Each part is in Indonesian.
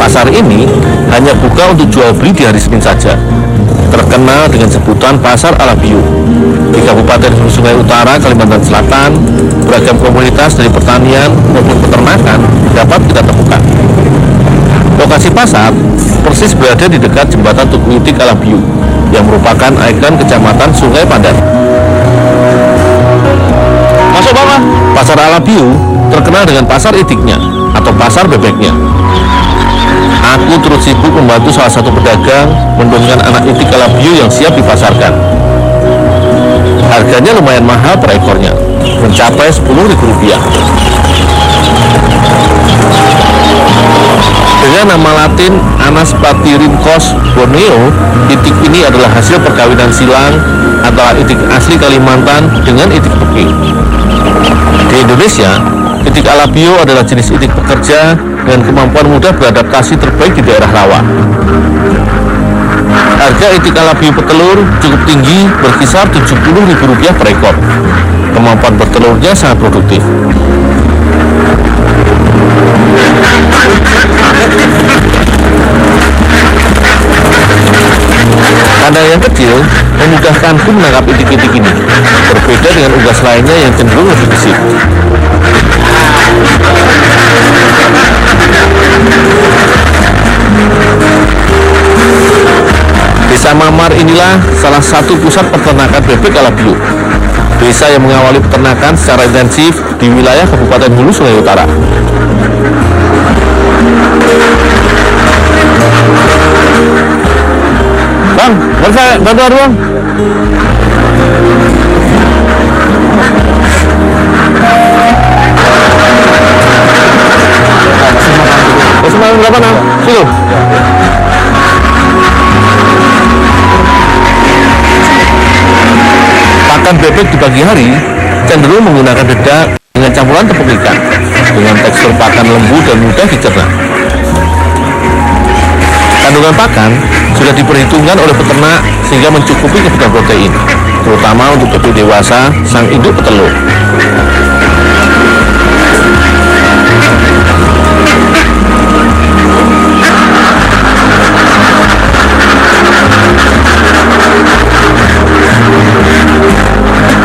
Pasar ini hanya buka untuk jual beli di hari Senin saja. Terkenal dengan sebutan Pasar Alabiu. Di Kabupaten Hulu Sungai Utara, Kalimantan Selatan, beragam komunitas dari pertanian maupun peternakan dapat kita temukan. Lokasi pasar persis berada di dekat jembatan Tugu Itik Alabiu yang merupakan ikon Kecamatan Sungai Pandan. Masuk Bapak. Pasar Alabiu terkenal dengan pasar itiknya atau pasar bebeknya. Aku turut sibuk membantu salah satu pedagang mendongkan anak itik Alabiu yang siap dipasarkan. Harganya lumayan mahal per ekornya, mencapai Rp10.000. Dengan nama latin Anaspatyrhynchos borneo, itik ini adalah hasil perkawinan silang antara itik asli Kalimantan dengan itik Peking. Di Indonesia, itik Alabiu adalah jenis itik pekerja dengan kemampuan mudah beradaptasi terbaik di daerah rawa. Harga itik Alabiu petelur cukup tinggi, berkisar Rp70.000 per ekor. Kemampuan bertelurnya sangat produktif. Kandang yang kecil memudahkanku menangkap itik-itik ini, berbeda dengan unggas lainnya yang cenderung lebih gesit. Desa Mamar inilah salah satu pusat peternakan bebek Alabiu. Desa yang mengawali peternakan secara intensif di wilayah Kabupaten Hulu Sungai Utara. Bang, bisa bantu bang? Semalam berapa nak? Kilo? Pakan bebek di pagi hari cenderung menggunakan dedak dengan campuran tepung ikan dengan tekstur pakan lembut dan mudah dicerna. Kandungan pakan sudah diperhitungkan oleh peternak sehingga mencukupi kebutuhan protein, terutama untuk bebek dewasa sang induk petelur.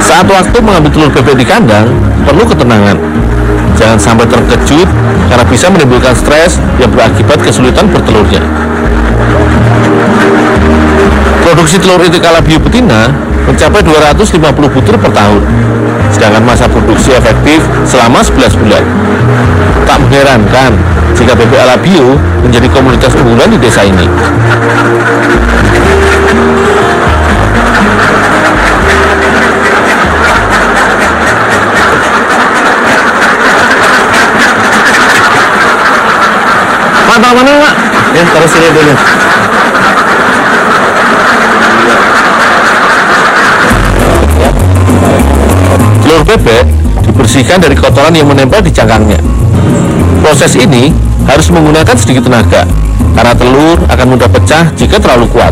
Saat waktu mengambil telur bebek di kandang, perlu ketenangan. Jangan sampai terkejut karena bisa menimbulkan stres yang berakibat kesulitan bertelurnya. Produksi telur itik Alabiu betina mencapai 250 butir per tahun, sedangkan masa produksi efektif selama 11 bulan. Tak mengherankan jika bebek Alabiu menjadi komoditas unggulan di desa ini. Pak, mana Pak? Ya, taruh sini dulu. Telur bebek dibersihkan dari kotoran yang menempel di cangkangnya. Proses ini harus menggunakan sedikit tenaga, karena telur akan mudah pecah jika terlalu kuat.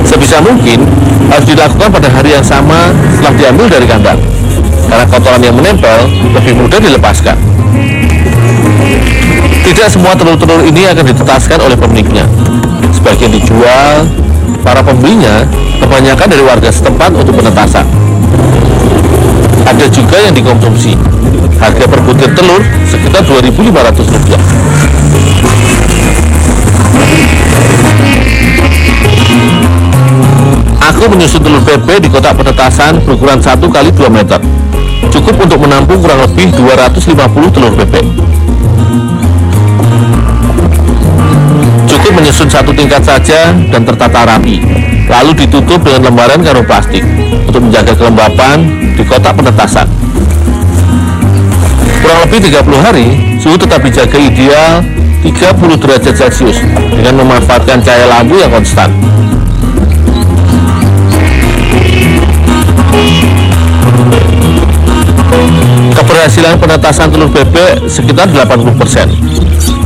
Sebisa mungkin harus dilakukan pada hari yang sama setelah diambil dari kandang, karena kotoran yang menempel lebih mudah dilepaskan. Tidak semua telur-telur ini akan ditetaskan oleh pemiliknya. Sebagian dijual, para pembelinya kebanyakan dari warga setempat untuk penetasan. Ada juga yang dikonsumsi. Harga per butir telur sekitar Rp2.500. Aku menyusun telur bebek di kotak penetasan berukuran 1 x 2 meter. Cukup untuk menampung kurang lebih 250 telur bebek. Cukup menyusun satu tingkat saja dan tertata rapi, lalu ditutup dengan lembaran karung plastik untuk menjaga kelembapan di kotak penetasan. Kurang lebih 30 hari, suhu tetap dijaga ideal 30 derajat Celcius dengan memanfaatkan cahaya lampu yang konstan. Keberhasilan penetasan telur bebek sekitar 80%.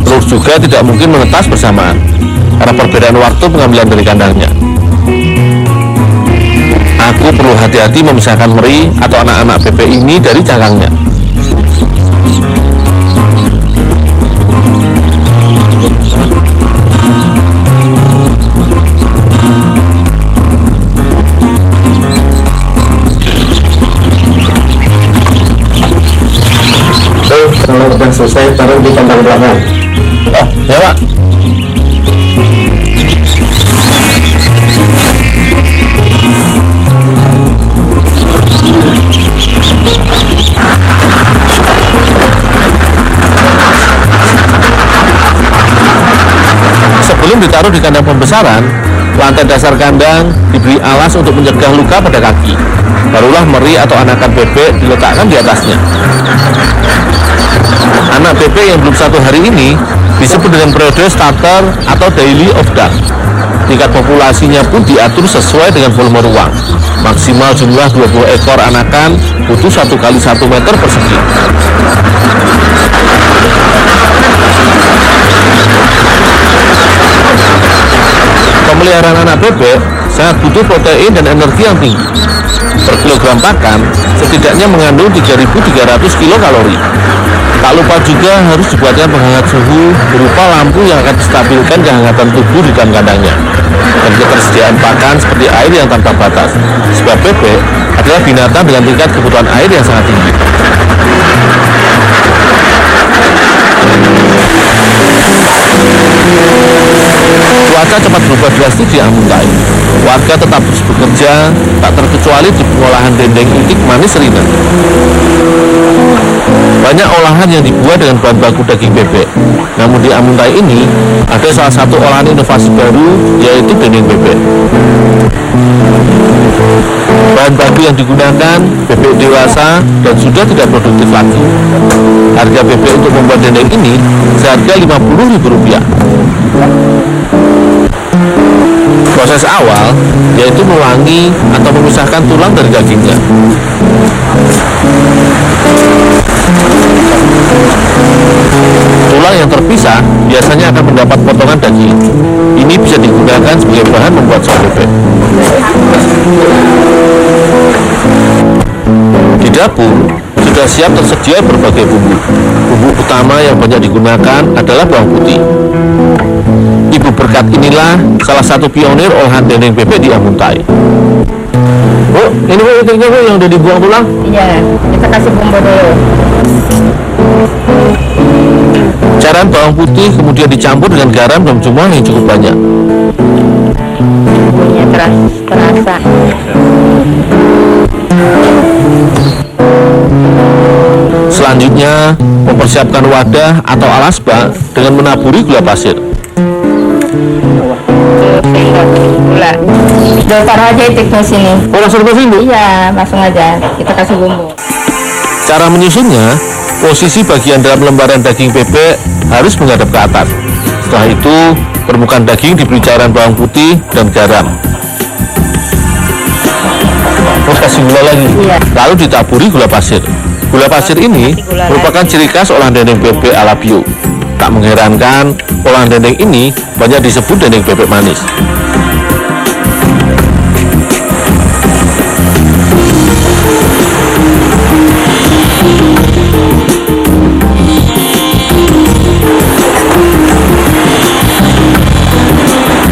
Telur juga tidak mungkin menetas bersamaan karena perbedaan waktu pengambilan dari kandangnya. Aku perlu hati-hati memisahkan meri atau anak-anak bebek ini dari cangkangnya. saya taruh di kandang belakang. Oh, ya Pak. Sebelum ditaruh di kandang pembesaran, lantai dasar kandang diberi alas untuk mencegah luka pada kaki. Barulah meri atau anakan bebek diletakkan di atasnya. Anak bebek yang belum 1 hari ini disebut dengan periode starter atau daily of duck. Tingkat populasinya pun diatur sesuai dengan volume ruang. Maksimal jumlah 20 ekor anakan butuh 1 kali 1 meter persegi. Pemeliharaan anak bebek sangat butuh protein dan energi yang tinggi. Per kilogram pakan setidaknya mengandung 3.300 kilokalori. Tak lupa juga harus dibuatkan penghangat suhu berupa lampu yang akan stabilkan kehangatan tubuh di dalam kandangnya. Dan ketersediaan pakan seperti air yang tanpa batas. Sebab bebek adalah binatang dengan tingkat kebutuhan air yang sangat tinggi. Cuaca cepat berubah drastis di Amuntai. Warga tetap terus bekerja, tak terkecuali di pengolahan dendeng itik manis Rina. Banyak olahan yang dibuat dengan bahan baku daging bebek. Namun di Amuntai ini ada salah satu olahan inovasi baru, yaitu dendeng bebek. Bahan baku yang digunakan bebek dewasa dan sudah tidak produktif lagi. Harga bebek untuk membuat dendeng ini seharga Rp50.000. Proses awal yaitu mewangi atau memisahkan tulang dari dagingnya. Tulang yang terpisah biasanya akan mendapat potongan daging. Ini bisa digunakan sebagai bahan membuat sop bebek. Di dapur sudah siap tersedia berbagai bumbu. Bumbu utama yang banyak digunakan adalah bawang putih. Ibu Berkat inilah salah satu pionir olahan dendeng bebek di Amuntai. Bu, ini Bu, ikannya Bu yang udah dibuang pulang? Iya, kita kasih bumbu dulu. Cairan bawang putih kemudian dicampur dengan garam dalam jumlah yang cukup banyak. Bumbunya terasa. Selanjutnya, mempersiapkan wadah atau alas bak dengan menaburi gula pasir. Gula. Udah taruh aja itik di sini. Oh, langsung masukin Bu? Iya, langsung aja. Kita kasih bumbu. Cara menyusunnya, posisi bagian dalam lembaran daging bebek harus menghadap ke atas. Setelah itu, permukaan daging diberi cairan bawang putih dan garam. Terus kasih gula lagi. Iya. Lalu ditaburi gula pasir. Gula pasir ini merupakan ciri khas olahan dendeng bebek ala bio. Tak mengherankan, olahan dendeng ini banyak disebut dendeng bebek manis.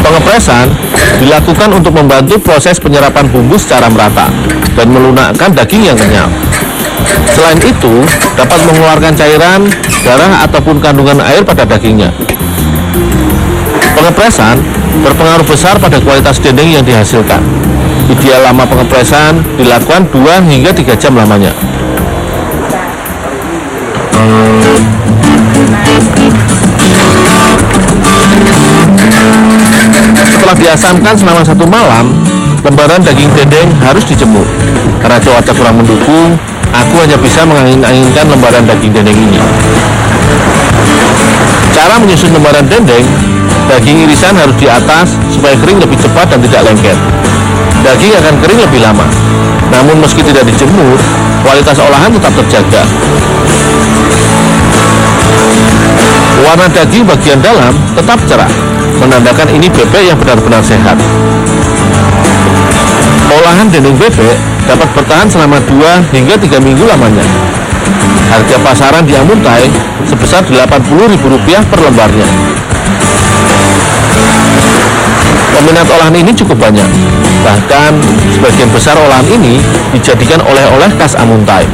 Pengepresan dilakukan untuk membantu proses penyerapan bumbu secara merata dan melunakkan daging yang kenyal. Selain itu, dapat mengeluarkan cairan, darah ataupun kandungan air pada dagingnya. Pengepresan berpengaruh besar pada kualitas dendeng yang dihasilkan. Ideal lama pengepresan dilakukan 2 hingga 3 jam lamanya. Setelah diasamkan selama 1 malam, lembaran daging dendeng harus dijemur. Karena cuaca kurang mendukung, aku hanya bisa mengangin-anginkan lembaran daging dendeng ini. Cara menyusun lembaran dendeng, daging irisan harus di atas supaya kering lebih cepat dan tidak lengket. Daging akan kering lebih lama. Namun meski tidak dijemur, kualitas olahan tetap terjaga. Warna daging bagian dalam tetap cerah, menandakan ini bebek yang benar-benar sehat. Olahan dendeng bebek dapat bertahan selama 2 hingga 3 minggu lamanya. Harga pasaran di Amuntai sebesar Rp80.000 per lembarnya. Peminat olahan ini cukup banyak. Bahkan sebagian besar olahan ini dijadikan oleh-oleh khas Amuntai.